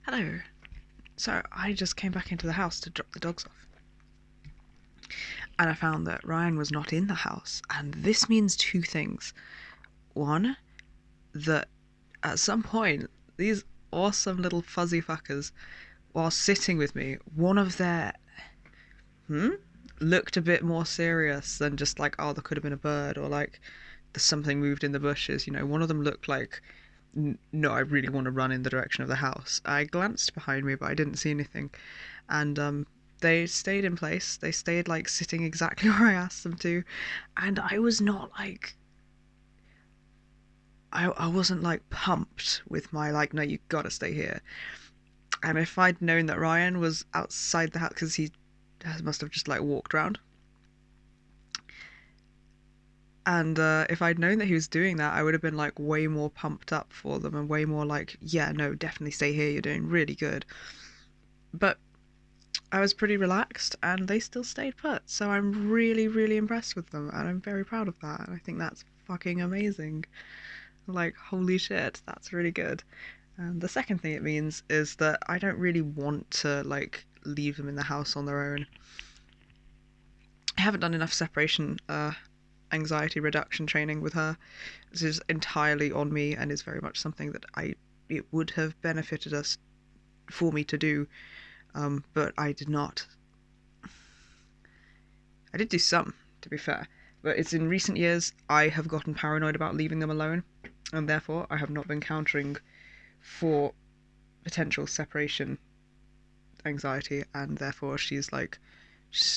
Hello. So I just came back into the house to drop the dogs off. And I found that Ryan was not in the house. And this means two things. One, that at some point, these awesome little fuzzy fuckers, while sitting with me, one of their looked a bit more serious than just like, oh, there could have been a bird, or like there's something moved in the bushes. One of them looked like, no, I really want to run in the direction of the house. I glanced behind me, but I didn't see anything. And they stayed in place. They stayed like sitting exactly where I asked them to. And I was not like, I wasn't like pumped with my like, no, you gotta stay here. And if I'd known that Ryan was outside the house, because he must have just like walked around. And if I'd known that he was doing that, I would have been like way more pumped up for them and way more like, yeah, no, definitely stay here. You're doing really good. But I was pretty relaxed and they still stayed put. So I'm really, really impressed with them and I'm very proud of that. And I think that's fucking amazing. Like, holy shit, that's really good. And the second thing it means is that I don't really want to like leave them in the house on their own. I haven't done enough separation anxiety reduction training with her. This is entirely on me and is very much something that it would have benefited us for me to do, but I did not. I did do some, to be fair, but it's in recent years I have gotten paranoid about leaving them alone, and therefore I have not been countering for potential separation anxiety, and therefore she's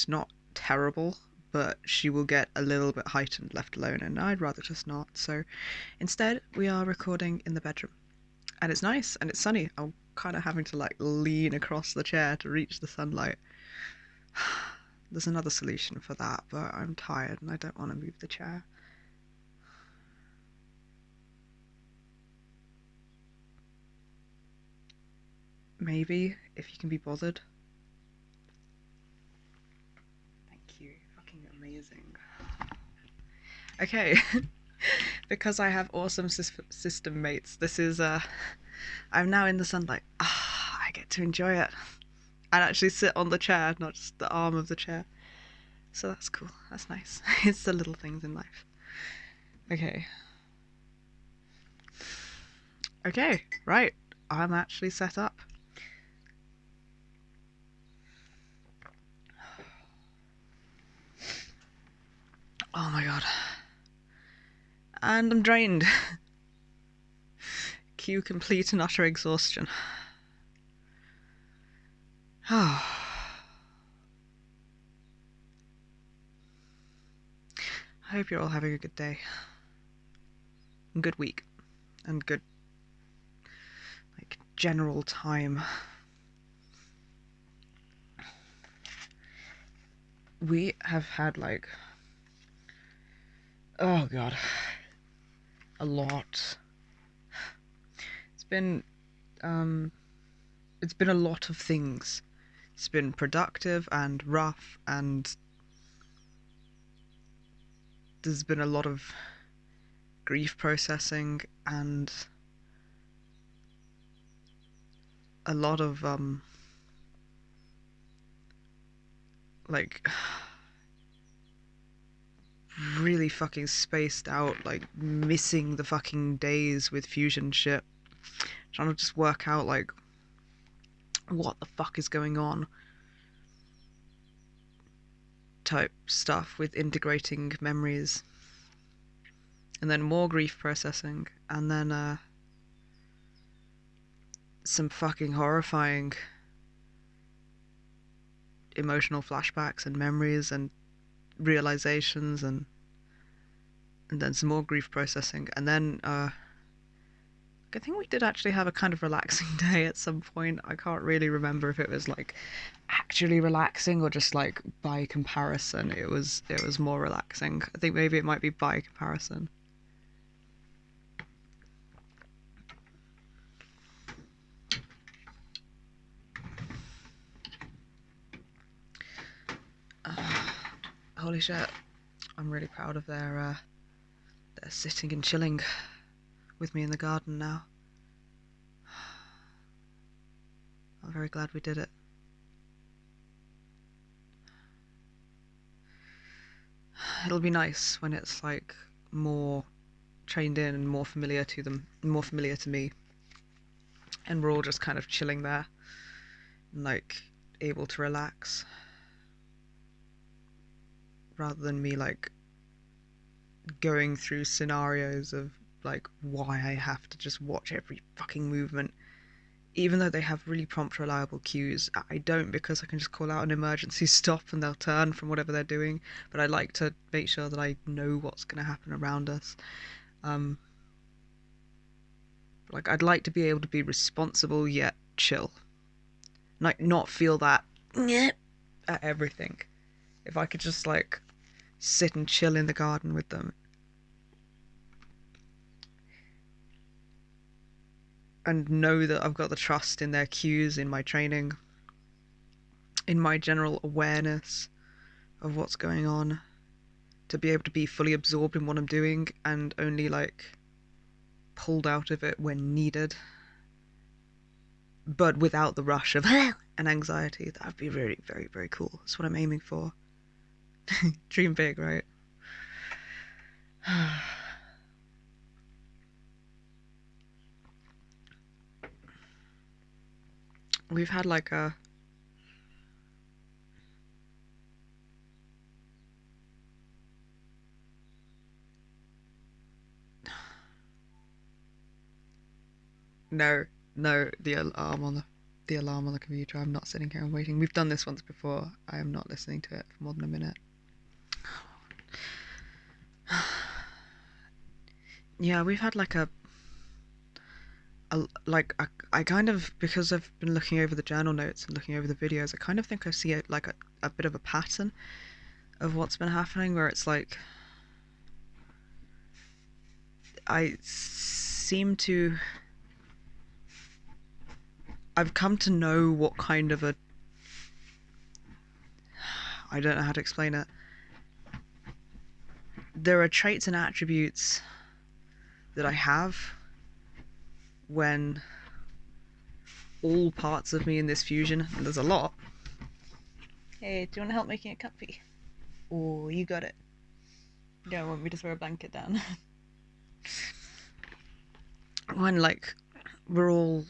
not terrible, but she will get a little bit heightened left alone, and I'd rather just not. So instead, we are recording in the bedroom, and it's nice and it's sunny. I'm kind of having to like lean across the chair to reach the sunlight. There's another solution for that, but I'm tired and I don't want to move the chair. Maybe, if you can be bothered. Thank you. Fucking amazing. Okay. Because I have awesome system mates, this is, I'm now in the sunlight. I get to enjoy it. And actually sit on the chair, not just the arm of the chair. So that's cool. That's nice. It's the little things in life. Okay. Okay, right. I'm actually set up. Oh my god. And I'm drained. Cue complete and utter exhaustion. I hope you're all having a good day. And good week. And good, like, general time. We have had, like, oh god, a lot. It's been a lot of things. It's been productive and rough, and there's been a lot of grief processing and a lot of like really fucking spaced out, like missing the fucking days with fusion shit, trying to just work out like what the fuck is going on type stuff with integrating memories, and then more grief processing, and then some fucking horrifying emotional flashbacks and memories and realizations, and then some more grief processing, and then I think we did actually have a kind of relaxing day at some point. I can't really remember if it was like actually relaxing or just like by comparison it was more relaxing. I think maybe it might be by comparison. Holy shit, I'm really proud of their sitting and chilling with me in the garden now. very glad we did it. It'll be nice when it's like more trained in and more familiar to them, more familiar to me, and we're all just kind of chilling there and like able to relax rather than me like going through scenarios of like why I have to just watch every fucking movement. Even though they have really prompt, reliable cues, I don't, because I can just call out an emergency stop and they'll turn from whatever they're doing. But I like to make sure that I know what's going to happen around us. Like, I'd like to be able to be responsible yet chill. Like, not feel that at everything. If I could just, like, sit and chill in the garden with them. And know that I've got the trust in their cues, in my training, in my general awareness of what's going on, to be able to be fully absorbed in what I'm doing and only like pulled out of it when needed, but without the rush of and anxiety. That would be really, very, very cool. That's what I'm aiming for. Dream big, right? We've had like a no, the alarm on the alarm on the computer. I'm not sitting here and waiting. We've done this once before. I am not listening to it for more than a minute. Yeah, we've had like I kind of, because I've been looking over the journal notes and looking over the videos, I kind of think I see a bit of a pattern of what's been happening, where it's like I seem to I've come to know what kind of a I don't know how to explain it. There are traits and attributes that I have when all parts of me in this fusion, and there's a lot. Hey, do you want to help making it comfy? Oh, you got it. You don't want me to throw a blanket down. When like we're all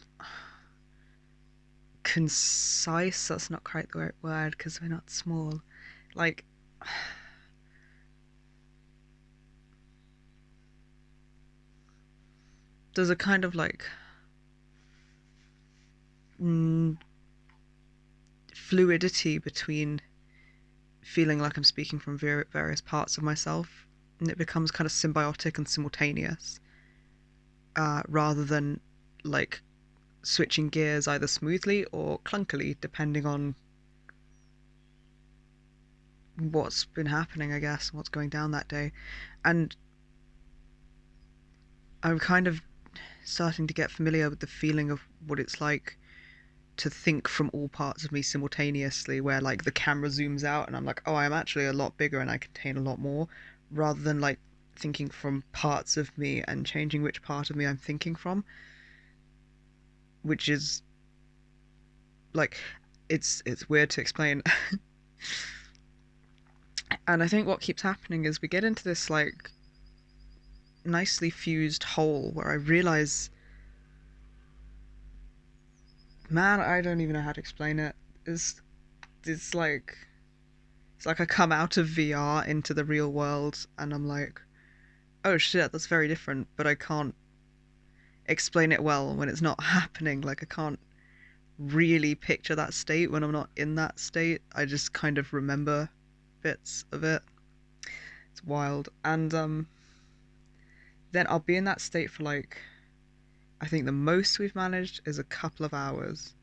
concise, that's not quite the right word because we're not small. Like there's a kind of like fluidity between feeling like I'm speaking from various parts of myself, and it becomes kind of symbiotic and simultaneous, rather than like switching gears either smoothly or clunkily depending on what's been happening, I guess, what's going down that day. And I'm kind of starting to get familiar with the feeling of what it's like to think from all parts of me simultaneously, where like the camera zooms out and I'm like, oh, I'm actually a lot bigger and I contain a lot more, rather than like thinking from parts of me and changing which part of me I'm thinking from, which is like it's weird to explain. And I think what keeps happening is we get into this like nicely fused whole where I realize, man, I don't even know how to explain it. It's like I come out of VR into the real world and I'm like, oh shit, that's very different, but I can't explain it well when it's not happening. Like I can't really picture that state when I'm not in that state. I just kind of remember bits of it. It's wild. And then I'll be in that state for like, I think the most we've managed is a couple of hours.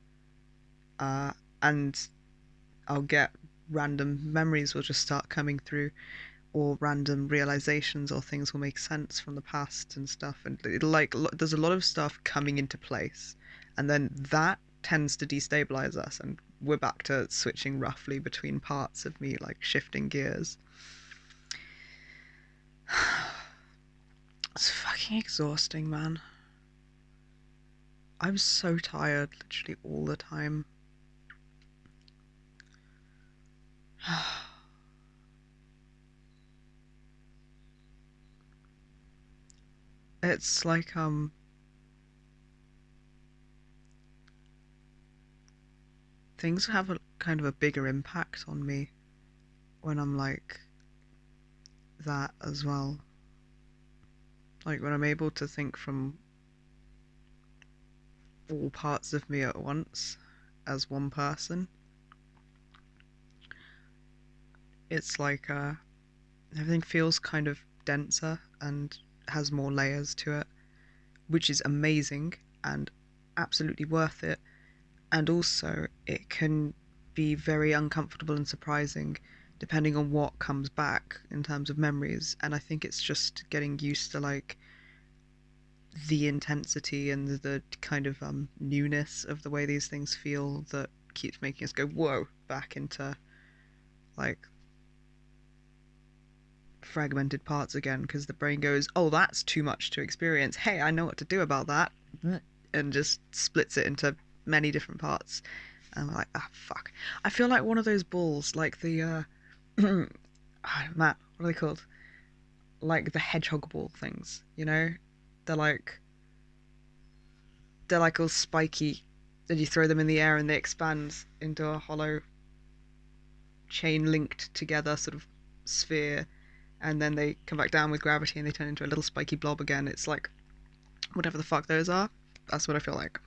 And I'll get random memories will just start coming through, or random realizations, or things will make sense from the past and stuff, and it'll like there's a lot of stuff coming into place, and then that tends to destabilize us and we're back to switching roughly between parts of me, like shifting gears. It's fucking exhausting, man. I'm so tired literally all the time. It's like things have a kind of a bigger impact on me when I'm like that as well. Like when I'm able to think from all parts of me at once as one person, it's like everything feels kind of denser and has more layers to it, which is amazing and absolutely worth it. And also, it can be very uncomfortable and surprising depending on what comes back in terms of memories. And I think it's just getting used to like the intensity and the kind of newness of the way these things feel that keeps making us go whoa back into like fragmented parts again, because the brain goes, oh, that's too much to experience, hey, I know what to do about that, and just splits it into many different parts. And I'm like, ah, fuck. I feel like one of those balls, like the oh, Matt, what are they called, like the hedgehog ball things, you know? they're like they're like all spiky, and you throw them in the air and they expand into a hollow chain linked together sort of sphere, and then they come back down with gravity and they turn into a little spiky blob again. It's like whatever the fuck those are. That's what I feel like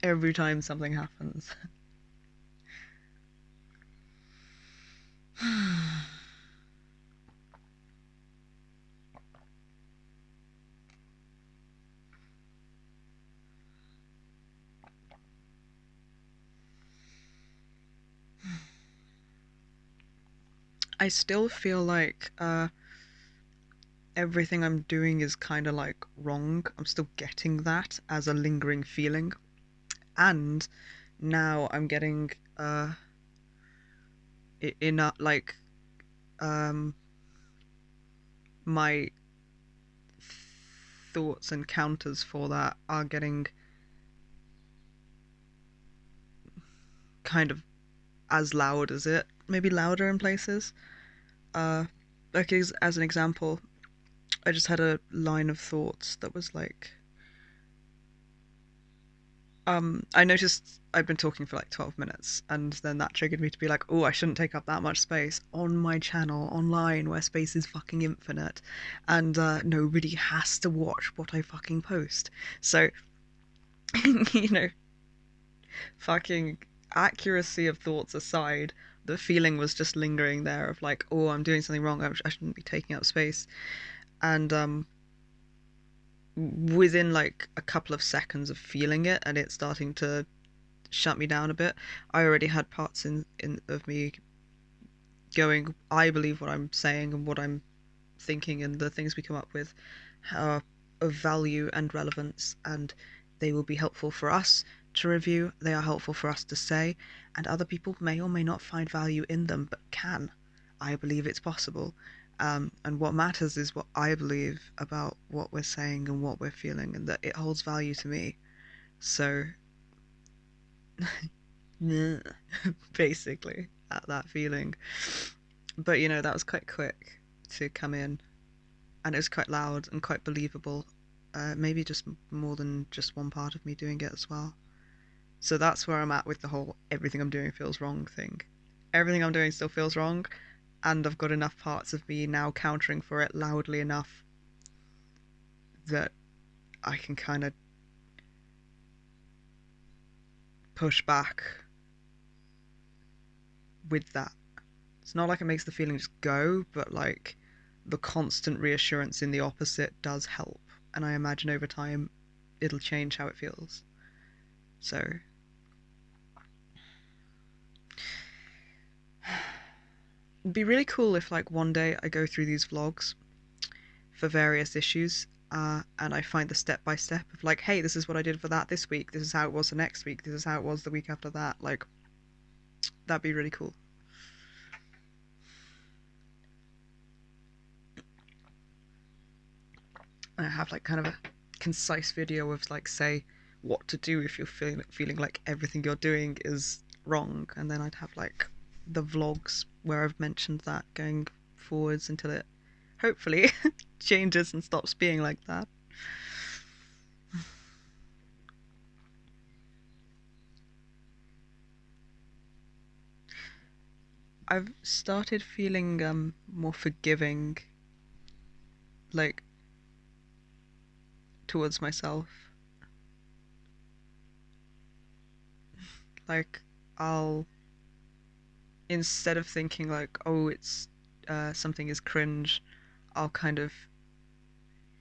every time something happens. I still feel like everything I'm doing is kind of like wrong. I'm still getting that as a lingering feeling. And now I'm getting in like um my thoughts and counters for that are getting kind of as loud as it, maybe louder in places. Uh, like as an example, I just had a line of thoughts that was like, I noticed I'd been talking for like 12 minutes, and then that triggered me to be like, oh, I shouldn't take up that much space on my channel online where space is fucking infinite, and nobody has to watch what I fucking post. So, you know, fucking accuracy of thoughts aside, the feeling was just lingering there of like, oh, I'm doing something wrong. I shouldn't be taking up space. And within like a couple of seconds of feeling it and it starting to shut me down a bit, I already had parts in of me going, I believe what I'm saying and what I'm thinking and the things we come up with are of value and relevance, and they will be helpful for us to review, they are helpful for us to say, and other people may or may not find value in them, but can. I believe it's possible. And what matters is what I believe about what we're saying and what we're feeling, and that it holds value to me. So, basically, at that feeling. But you know, that was quite quick to come in, and it was quite loud and quite believable. Maybe just more than just one part of me doing it as well. So that's where I'm at with the whole everything I'm doing feels wrong thing. Everything I'm doing still feels wrong, and I've got enough parts of me now countering for it loudly enough that I can kind of push back with that. It's not like it makes the feeling just go, but like the constant reassurance in the opposite does help. And I imagine over time it'll change how it feels. So it'd be really cool if like one day I go through these vlogs for various issues, and I find the step by step of like, hey, this is what I did for that this week, this is how it was the next week, this is how it was the week after that. Like, that'd be really cool. And I have like kind of a concise video of like, say, what to do if you're feeling like everything you're doing is wrong, and then I'd have like the vlogs where I've mentioned that going forwards until it hopefully changes and stops being like that. I've started feeling more forgiving, like towards myself. Like I'll, instead of thinking like, oh, it's something is cringe, I'll kind of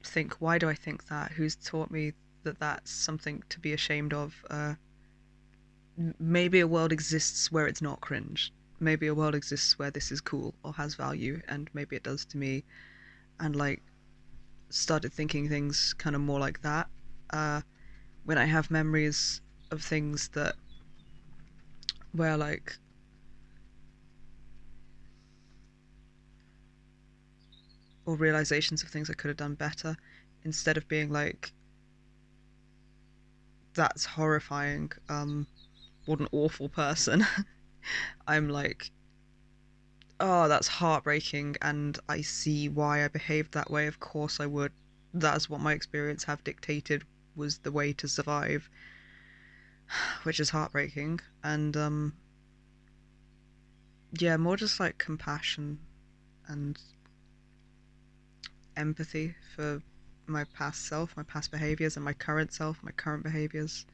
think, why do I think that? Who's taught me that that's something to be ashamed of? Maybe a world exists where it's not cringe. Maybe a world exists where this is cool or has value, and maybe it does to me. And like, started thinking things kind of more like that. Uh, when I have memories of things that where like or realizations of things I could have done better, instead of being like, that's horrifying, what an awful person. I'm like, oh, that's heartbreaking, and I see why I behaved that way. Of course I would. That's what my experience have dictated was the way to survive, which is heartbreaking. And yeah, more just like compassion and empathy for my past self, my past behaviors, and my current self, my current behaviors.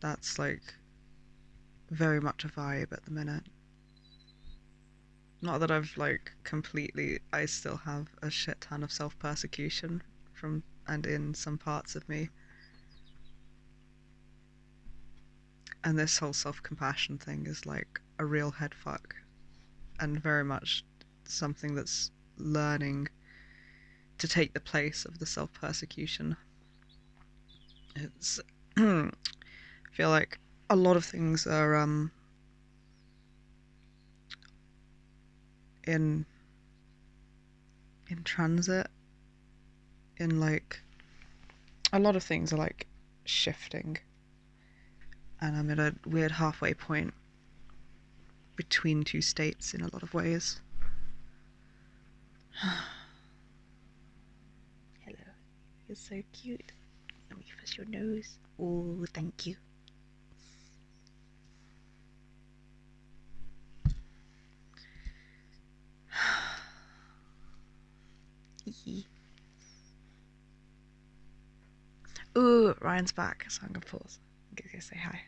That's like very much a vibe at the minute. Not that I've like completely, I still have a shit ton of self persecution from and in some parts of me. And this whole self compassion thing is like a real head fuck, and very much something that's learning to take the place of the self persecution. It's I feel like a lot of things are in transit, in like a lot of things are like shifting, and I'm at a weird halfway point between two states in a lot of ways. Hello, you're so cute. Let me kiss your nose. Oh, thank you. Ooh, Ryan's back, so I'm gonna pause. I'm gonna go say hi.